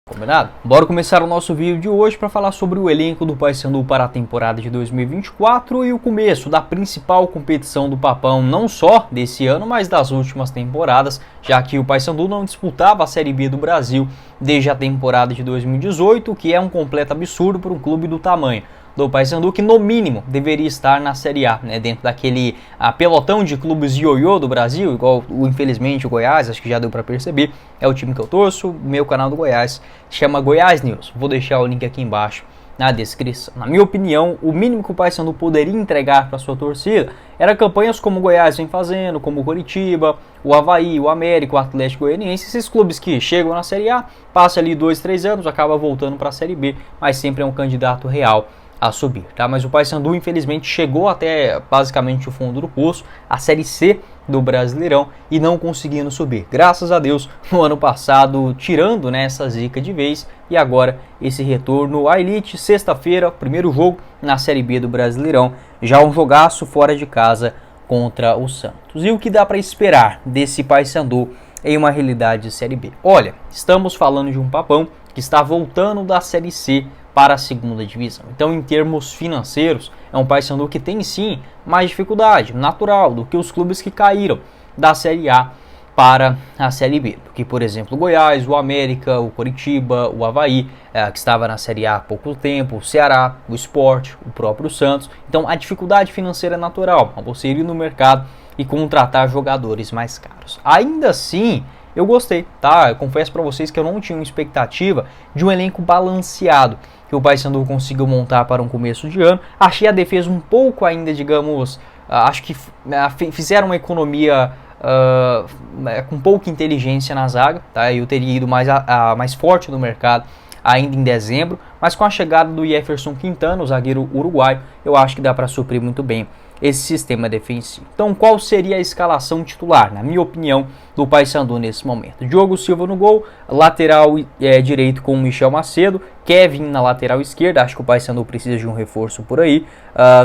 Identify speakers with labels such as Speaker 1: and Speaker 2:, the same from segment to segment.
Speaker 1: Combinado? Bora começar o nosso vídeo de hoje para falar sobre o elenco do Paysandu para a temporada de 2024 e o começo da principal competição do Papão, não só desse ano, mas das últimas temporadas, já que o Paysandu não disputava a Série B do Brasil desde a temporada de 2018, o que é um completo absurdo para um clube do tamanho do Paysandu, que no mínimo deveria estar na Série A, né, dentro daquele pelotão de clubes ioiô do Brasil, igual infelizmente o Goiás, acho que já deu para perceber, é o time que eu torço, meu canal do Goiás chama Goiás News, vou deixar o link aqui embaixo na descrição. Na minha opinião, o mínimo que o Paysandu poderia entregar para sua torcida era campanhas como o Goiás vem fazendo, como o Coritiba, o Avaí, o América, o Atlético Goianiense, esses clubes que chegam na Série A, passa ali 2-3 anos, acaba voltando para a Série B, mas sempre é um candidato real a subir, tá? Mas o Paysandu infelizmente chegou até basicamente o fundo do poço, a Série C do Brasileirão, e não conseguindo subir. Graças a Deus, no ano passado, tirando, né, essa zica de vez, e agora esse retorno à elite, sexta-feira, primeiro jogo na Série B do Brasileirão, já um jogaço fora de casa contra o Santos. E o que dá para esperar desse Paysandu em uma realidade de Série B? Olha, estamos falando de um Papão que está voltando da Série C para a segunda divisão. Então, em termos financeiros, é um Paysandu que tem sim mais dificuldade natural do que os clubes que caíram da Série A para a Série B, do que, por exemplo, o Goiás, o América, o Coritiba, o Avaí, que estava na Série A há pouco tempo, o Ceará, o Sport, o próprio Santos. Então, a dificuldade financeira é natural, você ir no mercado e contratar jogadores mais caros. Ainda assim, eu gostei, tá? Eu confesso para vocês que eu não tinha uma expectativa de um elenco balanceado que o Paysandu conseguiu montar para um começo de ano. Achei a defesa um pouco ainda, digamos, acho que fizeram uma economia com pouca inteligência na zaga, tá? Eu teria ido mais forte no mercado ainda em dezembro, mas com a chegada do Jefferson Quintana, o zagueiro uruguaio, eu acho que dá para suprir muito bem esse sistema defensivo. Então, qual seria a escalação titular, na minha opinião, do Paysandu nesse momento? Diogo Silva no gol, lateral direito com o Michel Macedo, Kevin na lateral esquerda, acho que o Paysandu precisa de um reforço por aí,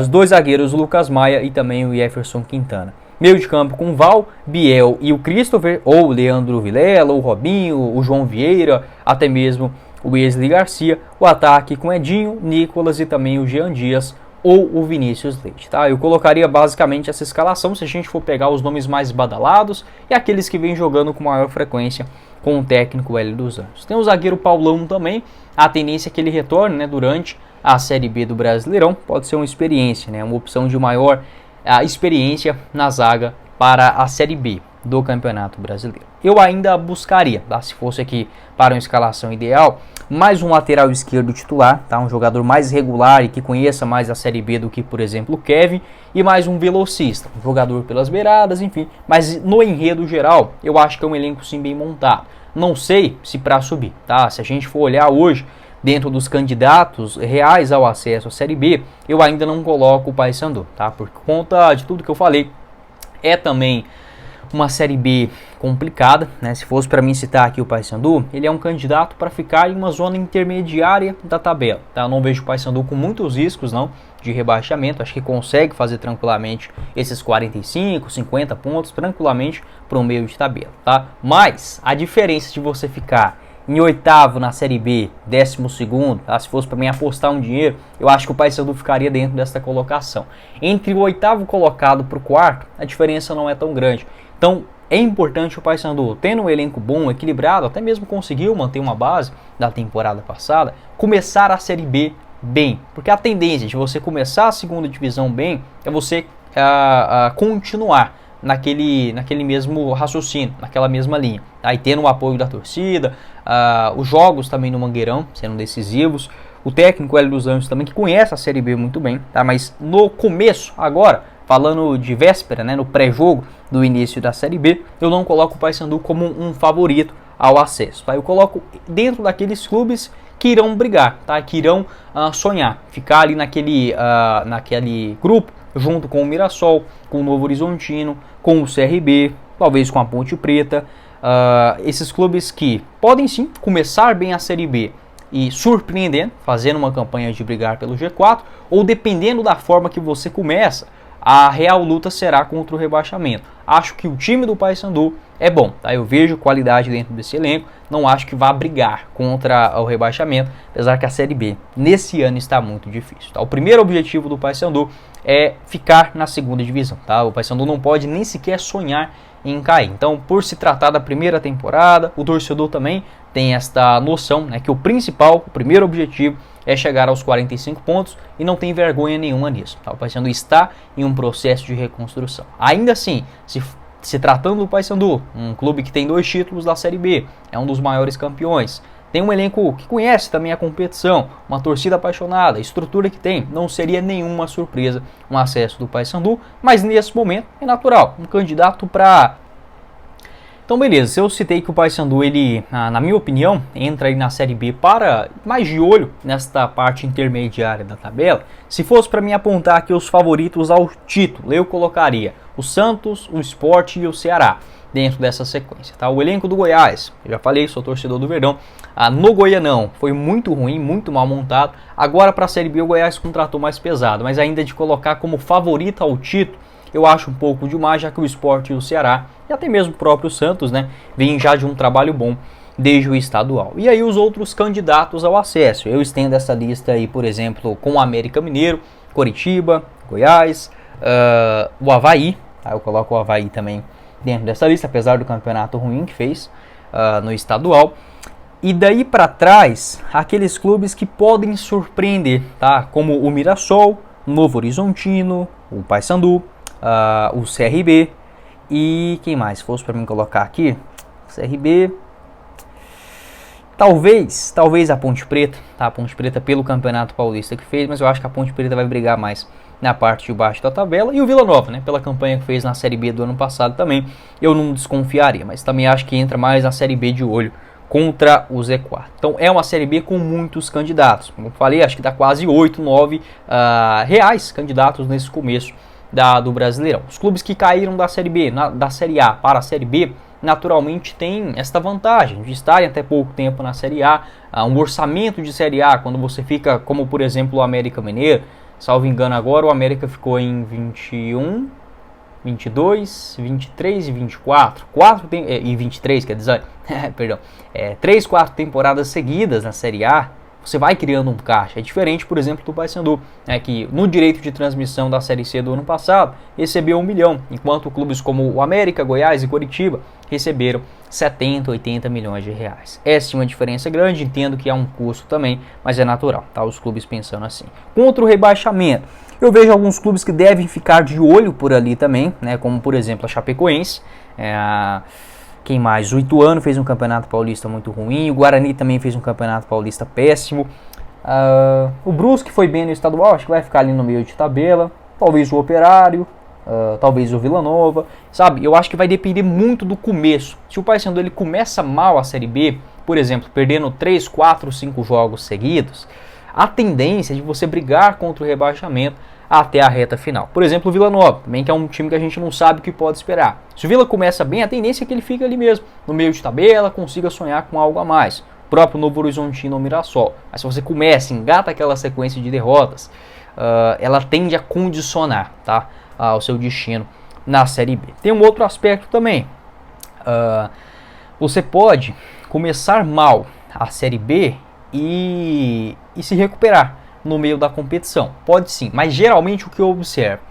Speaker 1: os dois zagueiros, Lucas Maia e também o Jefferson Quintana. Meio de campo com Val, Biel e o Christopher, ou Leandro Vilela, o Robinho, o João Vieira, até mesmo o Wesley Garcia. O ataque com Edinho, Nicolas e também o Jean Dias ou o Vinícius Leite, tá? Eu colocaria basicamente essa escalação se a gente for pegar os nomes mais badalados e aqueles que vêm jogando com maior frequência com o técnico Hélio dos Anjos. Tem o zagueiro Paulão também, a tendência é que ele retorne, né, durante a Série B do Brasileirão, pode ser uma experiência, né, uma opção de maior experiência na zaga para a Série B do Campeonato Brasileiro. Eu ainda buscaria, tá? Se fosse aqui para uma escalação ideal, mais um lateral esquerdo titular, tá? Um jogador mais regular e que conheça mais a Série B do que, por exemplo, o Kevin, e mais um velocista, um jogador pelas beiradas, enfim. Mas no enredo geral, eu acho que é um elenco sim bem montado. Não sei se para subir, tá? Se a gente for olhar hoje, dentro dos candidatos reais ao acesso à Série B, eu ainda não coloco o Paysandu, tá? Por conta de tudo que eu falei, é também uma Série B complicada, né? Se fosse para mim citar aqui o Paysandu, ele é um candidato para ficar em uma zona intermediária da tabela, tá? Eu não vejo o Paysandu com muitos riscos, não, de rebaixamento. Acho que consegue fazer tranquilamente esses 45, 50 pontos tranquilamente para o meio de tabela, tá? Mas a diferença de você ficar em oitavo na Série B, 12º, tá? Se fosse para mim apostar um dinheiro, eu acho que o Paysandu ficaria dentro dessa colocação. Entre o oitavo colocado para o quarto, a diferença não é tão grande. Então, é importante o Paysandu, tendo um elenco bom, equilibrado, até mesmo conseguiu manter uma base da temporada passada, começar a Série B bem. Porque a tendência de você começar a segunda divisão bem é você continuar naquele mesmo raciocínio, naquela mesma linha. Tá? E tendo o apoio da torcida, os jogos também no Mangueirão sendo decisivos, o técnico Hélio dos Anjos também, que conhece a Série B muito bem, tá? Mas no começo, agora, falando de véspera, né, no pré-jogo do início da Série B, eu não coloco o Paysandu como um favorito ao acesso, tá? Eu coloco dentro daqueles clubes que irão brigar, tá? Que irão sonhar, ficar ali naquele grupo, junto com o Mirassol, com o Novo Horizontino, com o CRB, talvez com a Ponte Preta, esses clubes que podem sim começar bem a Série B e surpreendendo, fazendo uma campanha de brigar pelo G4, ou dependendo da forma que você começa, a real luta será contra o rebaixamento. Acho que o time do Paysandu é bom, tá? Eu vejo qualidade dentro desse elenco, não acho que vá brigar contra o rebaixamento, apesar que a Série B nesse ano está muito difícil, tá? O primeiro objetivo do Paysandu é ficar na segunda divisão, tá? O Paysandu não pode nem sequer sonhar em cair. Então, por se tratar da primeira temporada, o torcedor também tem esta noção, né, que o primeiro objetivo é chegar aos 45 pontos e não tem vergonha nenhuma nisso, tá? O Paysandu está em um processo de reconstrução. Ainda assim, se tratando do Paysandu, um clube que tem 2 títulos da Série B, é um dos maiores campeões, tem um elenco que conhece também a competição, uma torcida apaixonada, a estrutura que tem, não seria nenhuma surpresa um acesso do Paysandu, mas nesse momento é natural, um candidato para... Então beleza, se eu citei que o Paysandu, ele, na minha opinião, entra aí na Série B para mais de olho nesta parte intermediária da tabela, se fosse para mim apontar aqui os favoritos ao título, eu colocaria o Santos, o Sport e o Ceará dentro dessa sequência, tá? O elenco do Goiás, eu já falei, sou torcedor do Verdão, no Goianão foi muito ruim, muito mal montado. Agora para a Série B o Goiás contratou mais pesado, mas ainda de colocar como favorito ao título, eu acho um pouco demais, já que o Sport e o Ceará, e até mesmo o próprio Santos, né, vêm já de um trabalho bom desde o estadual. E aí os outros candidatos ao acesso, eu estendo essa lista aí, por exemplo, com o América Mineiro, Coritiba, Goiás, o Avaí, tá? Eu coloco o Avaí também dentro dessa lista, apesar do campeonato ruim que fez no estadual. E daí para trás, aqueles clubes que podem surpreender, tá? Como o Mirassol, Novo Horizontino, o Paysandu, o CRB e quem mais? Se fosse para mim colocar aqui, CRB, talvez a Ponte Preta, tá? A Ponte Preta pelo Campeonato Paulista que fez, mas eu acho que a Ponte Preta vai brigar mais na parte de baixo da tabela, e o Vila Nova, né, pela campanha que fez na Série B do ano passado também, eu não desconfiaria, mas também acho que entra mais na Série B de olho contra o Z4. Então é uma Série B com muitos candidatos, como eu falei, acho que dá quase 8, 9 reais candidatos nesse começo do Brasileirão. Os clubes que caíram da Série B, da Série A para a Série B, naturalmente tem esta vantagem de estarem até pouco tempo na Série A, um orçamento de Série A, quando você fica, como por exemplo o América Mineiro, salvo engano agora, o América ficou em 21, 22, 23 e 24, e 23, quer dizer, perdão, 3, 4 temporadas seguidas na Série A, você vai criando um caixa. É diferente, por exemplo, do Paysandu, que no direito de transmissão da Série C do ano passado recebeu 1 milhão, enquanto clubes como o América, Goiás e Coritiba receberam 70, 80 milhões de reais. Essa é uma diferença grande, entendo que é um custo também, mas é natural, tá? Os clubes pensando assim. Contra o rebaixamento, eu vejo alguns clubes que devem ficar de olho por ali também, né? Como por exemplo a Chapecoense, quem mais? O Ituano fez um campeonato paulista muito ruim, o Guarani também fez um campeonato paulista péssimo, o Brusque foi bem no estadual, acho que vai ficar ali no meio de tabela, talvez o Operário, talvez o Vila Nova, sabe? Eu acho que vai depender muito do começo. Se o Paysandu ele começa mal a Série B, por exemplo, perdendo 3, 4, 5 jogos seguidos, a tendência é de você brigar contra o rebaixamento até a reta final. Por exemplo, o Vila Nova, também que é um time que a gente não sabe o que pode esperar. Se o Vila começa bem, a tendência é que ele fique ali mesmo, no meio de tabela, consiga sonhar com algo a mais. O próprio Novo Horizontino ou Mirassol. Mas se você começa, engata aquela sequência de derrotas, ela tende a condicionar, tá, o seu destino na Série B. Tem um outro aspecto também. Você pode começar mal a Série B e se recuperar no meio da competição. Pode sim, mas geralmente o que eu observo,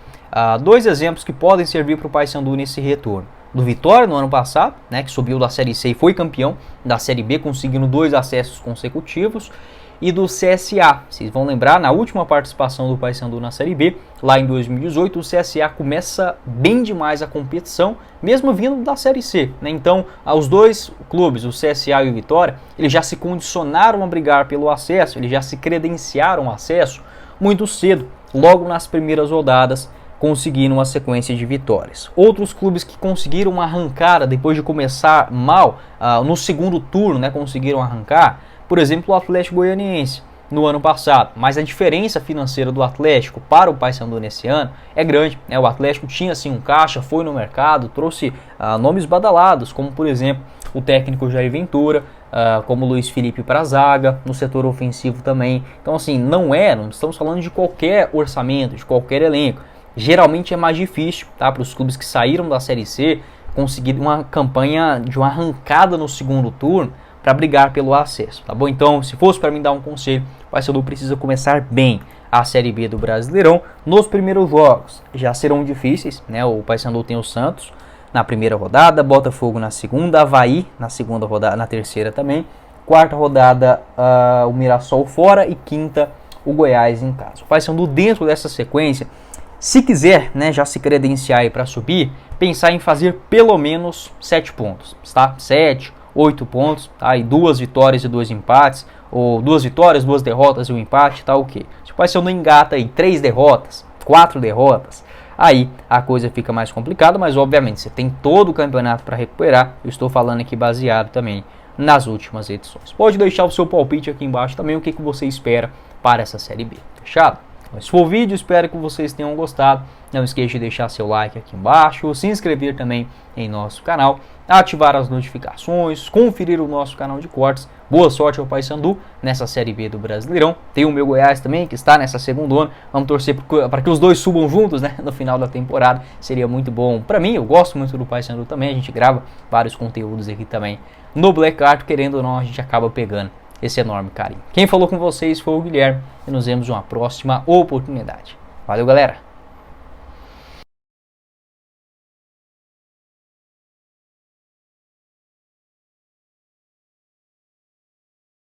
Speaker 1: 2 exemplos que podem servir para o Paysandu nesse retorno. Do Vitória no ano passado, né, que subiu da Série C e foi campeão da Série B, conseguindo 2 acessos consecutivos, e do CSA. Vocês vão lembrar, na última participação do Paysandu na Série B, lá em 2018, o CSA começa bem demais a competição, mesmo vindo da Série C, né? Então, os 2 clubes, o CSA e o Vitória, eles já se condicionaram a brigar pelo acesso, eles já se credenciaram ao acesso muito cedo, logo nas primeiras rodadas, conseguiram uma sequência de vitórias. Outros clubes que conseguiram arrancar, depois de começar mal, no segundo turno, né, conseguiram arrancar, por exemplo, o Atlético Goianiense no ano passado, mas a diferença financeira do Atlético para o Paysandu nesse ano é grande, né? O Atlético tinha assim um caixa, foi no mercado, trouxe nomes badalados, como por exemplo o técnico Jair Ventura, como Luiz Felipe para a zaga, no setor ofensivo também. Então assim, não estamos falando de qualquer orçamento, de qualquer elenco. Geralmente é mais difícil, tá, para os clubes que saíram da Série C, conseguir uma campanha de uma arrancada no segundo turno para brigar pelo acesso, tá bom? Então, se fosse para mim dar um conselho, o Paysandu precisa começar bem a Série B do Brasileirão. Nos primeiros jogos já serão difíceis, né? O Paysandu tem o Santos na primeira rodada, Botafogo na segunda, Avaí na segunda rodada, na terceira também, quarta rodada o Mirassol fora e quinta o Goiás em casa. O Paysandu dentro dessa sequência, se quiser, né, já se credenciar aí para subir, pensar em fazer pelo menos 7 pontos, tá? 7, 8 pontos, tá? E 2 vitórias e 2 empates, ou 2 vitórias, 2 derrotas e um empate, tá ok. Se o Paysandu engata aí 3 derrotas, 4 derrotas, aí a coisa fica mais complicada, mas obviamente você tem todo o campeonato para recuperar. Eu estou falando aqui baseado também nas últimas edições. Pode deixar o seu palpite aqui embaixo também, o que você espera para essa Série B, fechado? Esse foi o vídeo, espero que vocês tenham gostado. Não esqueça de deixar seu like aqui embaixo, se inscrever também em nosso canal, ativar as notificações, conferir o nosso canal de cortes. Boa sorte ao Paysandu nessa Série B do Brasileirão. Tem o meu Goiás também, que está nessa segunda ano. Vamos torcer para que os dois subam juntos, né, no final da temporada. Seria muito bom para mim, eu gosto muito do Paysandu também. A gente grava vários conteúdos aqui também no Black Art, querendo ou não, a gente acaba pegando esse enorme carinho. Quem falou com vocês foi o Guilherme e nos vemos em uma próxima oportunidade. Valeu, galera!